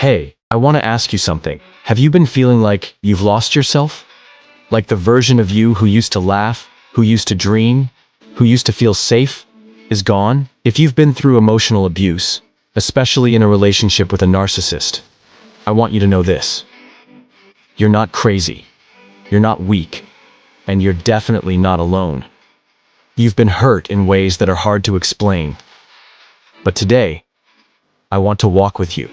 Hey, I want to ask you something. Have you been feeling like you've lost yourself? Like the version of you who used to laugh, who used to dream, who used to feel safe, is gone? If you've been through emotional abuse, especially in a relationship with a narcissist, I want you to know this. You're not crazy. You're not weak. And you're definitely not alone. You've been hurt in ways that are hard to explain. But today, I want to walk with you,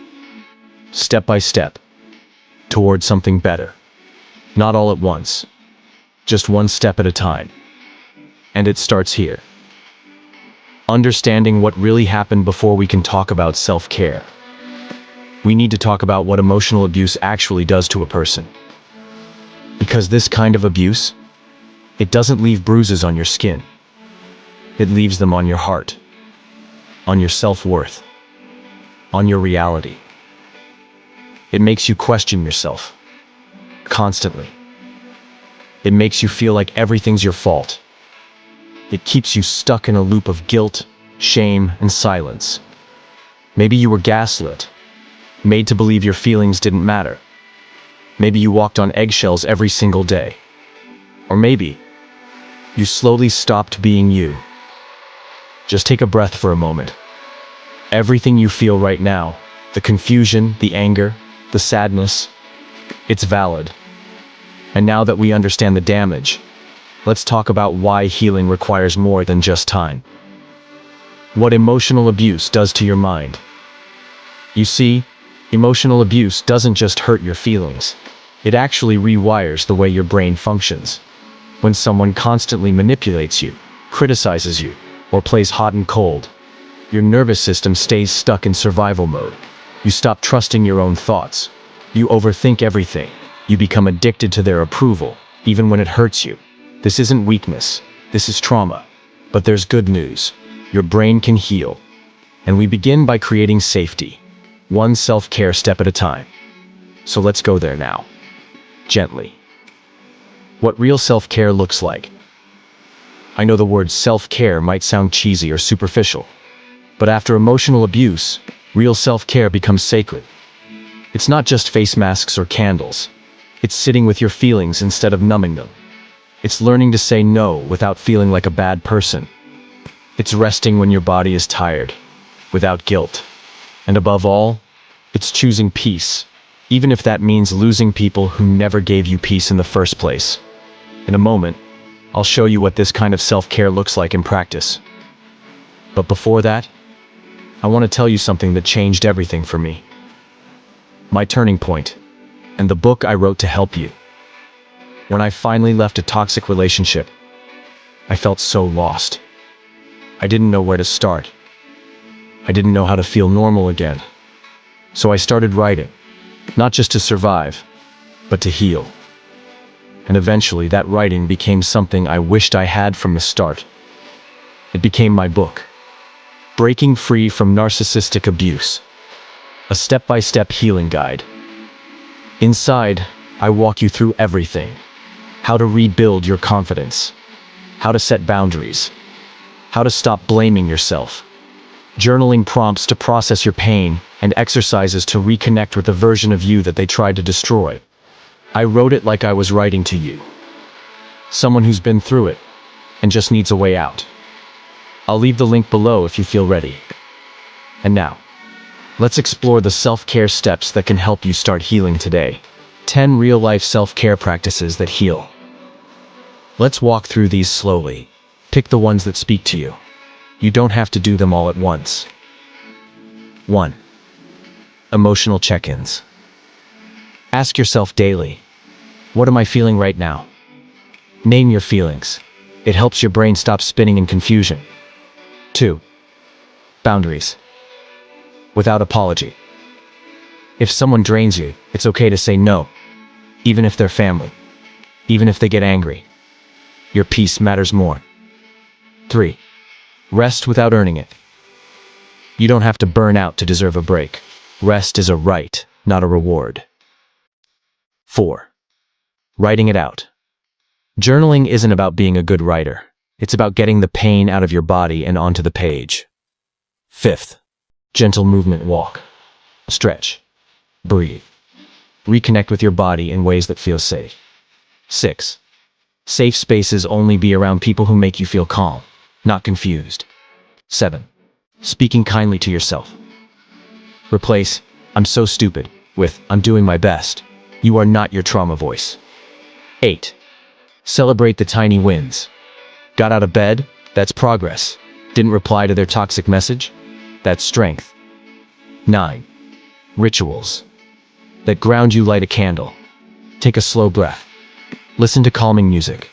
step by step, toward something better. Not all at once, just one step at a time. And it starts here. Understanding what really happened before we can talk about self-care. We need to talk about what emotional abuse actually does to a person. Because this kind of abuse, it doesn't leave bruises on your skin. It leaves them on your heart, on your self-worth, on your reality. It makes you question yourself, constantly. It makes you feel like everything's your fault. It keeps you stuck in a loop of guilt, shame, and silence. Maybe you were gaslit, made to believe your feelings didn't matter. Maybe you walked on eggshells every single day. Or maybe you slowly stopped being you. Just take a breath for a moment. Everything you feel right now, the confusion, the anger, the sadness, it's valid. And now that we understand the damage, let's talk about why healing requires more than just time. What emotional abuse does to your mind. You see, emotional abuse doesn't just hurt your feelings. It actually rewires the way your brain functions. When someone constantly manipulates you, criticizes you, or plays hot and cold, your nervous system stays stuck in survival mode. You stop trusting your own thoughts. You overthink everything. You become addicted to their approval, even when it hurts you. This isn't weakness. This is trauma. But there's good news. Your brain can heal. And we begin by creating safety, one self-care step at a time. So let's go there now. Gently. What real self-care looks like. I know the word self-care might sound cheesy or superficial, but after emotional abuse, real self-care becomes sacred. It's not just face masks or candles. It's sitting with your feelings instead of numbing them. It's learning to say no without feeling like a bad person. It's resting when your body is tired, without guilt. And above all, it's choosing peace, even if that means losing people who never gave you peace in the first place. In a moment, I'll show you what this kind of self-care looks like in practice. But before that, I want to tell you something that changed everything for me. My turning point, and the book I wrote to help you. When I finally left a toxic relationship, I felt so lost. I didn't know where to start. I didn't know how to feel normal again. So I started writing, not just to survive, but to heal. And eventually that writing became something I wished I had from the start. It became my book, Breaking Free from Narcissistic Abuse, a step-by-step healing guide. Inside, I walk you through everything. How to rebuild your confidence, how to set boundaries, how to stop blaming yourself, journaling prompts to process your pain, and exercises to reconnect with the version of you that they tried to destroy. I wrote it like I was writing to you, someone who's been through it and just needs a way out. I'll leave the link below if you feel ready. And now, let's explore the self-care steps that can help you start healing today. 10 real-life self-care practices that heal. Let's walk through these slowly. Pick the ones that speak to you. You don't have to do them all at once. 1. Emotional check-ins. Ask yourself daily, what am I feeling right now? Name your feelings. It helps your brain stop spinning in confusion. 2. Boundaries. Without apology. If someone drains you, it's okay to say no, even if they're family, even if they get angry. Your peace matters more. 3. Rest without earning it. You don't have to burn out to deserve a break. Rest is a right, not a reward. 4. Writing it out. Journaling isn't about being a good writer. It's about getting the pain out of your body and onto the page. 5th. Gentle movement walk. Stretch. Breathe. Reconnect with your body in ways that feel safe. 6. Safe spaces only be around people who make you feel calm, not confused. 7. Speaking kindly to yourself. Replace "I'm so stupid" with "I'm doing my best." You are not your trauma voice. 8. Celebrate the tiny wins. Got out of bed? That's progress. Didn't reply to their toxic message? That's strength. 9. Rituals that ground you. Light a candle. Take a slow breath. Listen to calming music.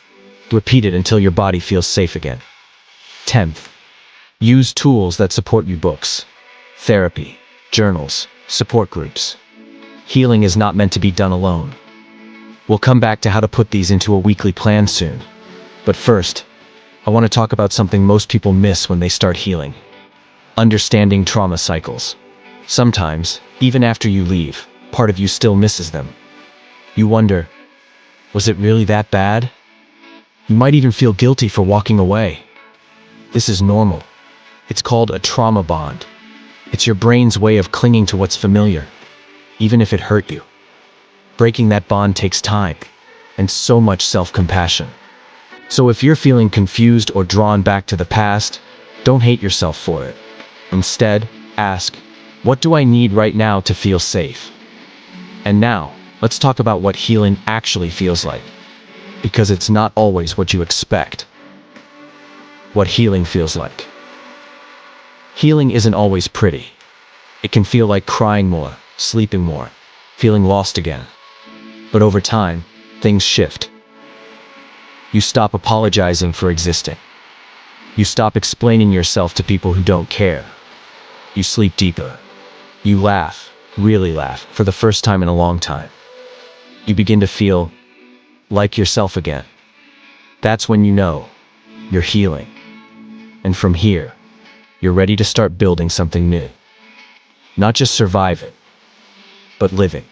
Repeat it until your body feels safe again. 10th. Use tools that support you. Books, therapy, journals, support groups. Healing is not meant to be done alone. We'll come back to how to put these into a weekly plan soon. But first, I want to talk about something most people miss when they start healing. Understanding trauma cycles. Sometimes, even after you leave, part of you still misses them. You wonder, was it really that bad? You might even feel guilty for walking away. This is normal. It's called a trauma bond. It's your brain's way of clinging to what's familiar, even if it hurt you. Breaking that bond takes time, and so much self-compassion. So if you're feeling confused or drawn back to the past, don't hate yourself for it. Instead, ask, what do I need right now to feel safe? And now, let's talk about what healing actually feels like. Because it's not always what you expect. What healing feels like. Healing isn't always pretty. It can feel like crying more, sleeping more, feeling lost again. But over time, things shift. You stop apologizing for existing. You stop explaining yourself to people who don't care. You sleep deeper. You laugh, really laugh, for the first time in a long time. You begin to feel like yourself again. That's when you know you're healing. And from here, you're ready to start building something new. Not just surviving, but living.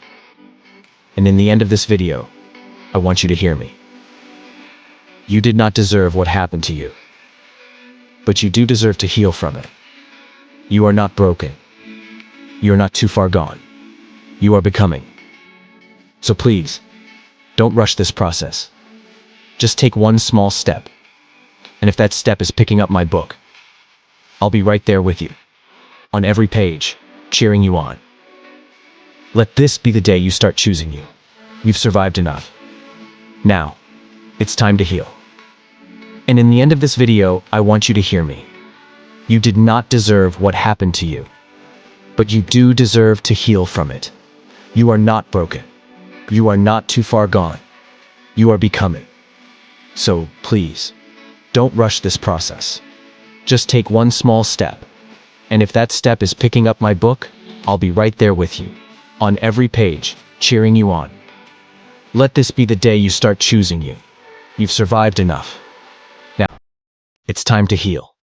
And in the end of this video, I want you to hear me. You did not deserve what happened to you, but you do deserve to heal from it. You are not broken. You are not too far gone. You are becoming. So please, don't rush this process. Just take one small step. And if that step is picking up my book, I'll be right there with you, on every page, cheering you on. Let this be the day you start choosing you. You've survived enough. Now, it's time to heal. And in the end of this video, I want you to hear me. You did not deserve what happened to you, but you do deserve to heal from it. You are not broken. You are not too far gone. You are becoming. So please, don't rush this process. Just take one small step. And if that step is picking up my book, I'll be right there with you, on every page, cheering you on. Let this be the day you start choosing you. You've survived enough. Now, it's time to heal.